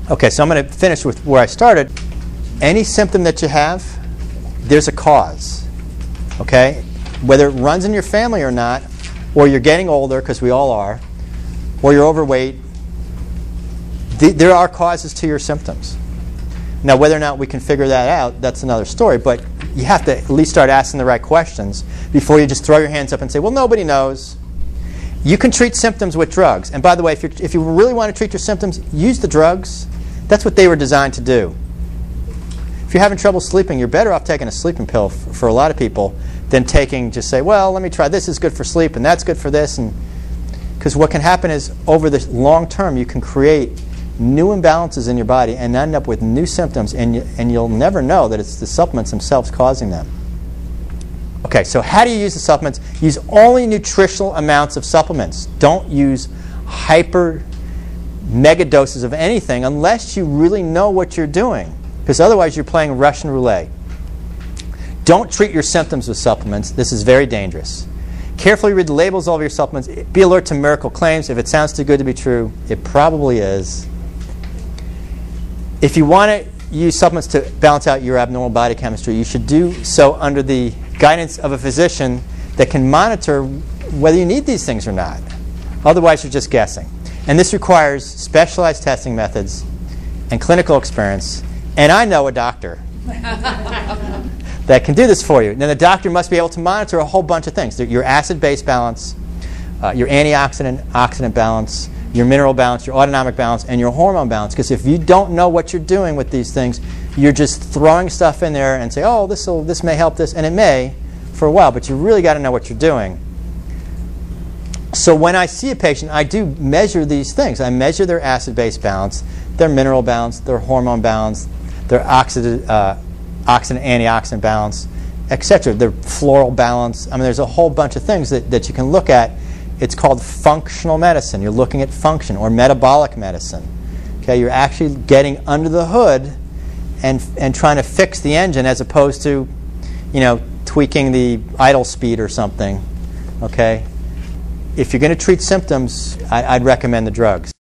Okay, so I'm going to finish with where I started. Any symptom that you have, there's a cause. Okay? Whether it runs in your family or not, or you're getting older, because we all are, or you're overweight, there are causes to your symptoms. Now, whether or not we can figure that out, that's another story, but you have to at least start asking the right questions before you just throw your hands up and say, well, nobody knows. You can treat symptoms with drugs. And by the way, if you really want to treat your symptoms, use the drugs. That's what they were designed to do. If you're having trouble sleeping, you're better off taking a sleeping pill for a lot of people than just say, well, let me try this is good for sleep and that's good for this. Because what can happen is over the long term, you can create new imbalances in your body and end up with new symptoms, and you'll never know that it's the supplements themselves causing them. Okay, so how do you use the supplements? Use only nutritional amounts of supplements. Don't use hyper mega doses of anything unless you really know what you're doing, because otherwise you're playing Russian roulette. Don't treat your symptoms with supplements. This is very dangerous. Carefully read the labels of all of your supplements. Be alert to miracle claims. If it sounds too good to be true, it probably is. If you want to use supplements to balance out your abnormal body chemistry, you should do so under the guidance of a physician that can monitor whether you need these things or not. Otherwise, you're just guessing. And this requires specialized testing methods and clinical experience. And I know a doctor that can do this for you. Now, the doctor must be able to monitor a whole bunch of things. Your acid-base balance, your antioxidant-oxidant balance, your mineral balance, your autonomic balance, and your hormone balance. Because if you don't know what you're doing with these things, you're just throwing stuff in there and say, oh, this may help this, and it may for a while, but you really got to know what you're doing. So when I see a patient, I do measure these things. I measure their acid-base balance, their mineral balance, their hormone balance, their antioxidant balance, etc. Their floral balance. I mean, there's a whole bunch of things that you can look at. It's called functional medicine. You're looking at function, or metabolic medicine. Okay, you're actually getting under the hood and trying to fix the engine as opposed to, tweaking the idle speed or something. Okay, if you're going to treat symptoms, I'd recommend the drugs.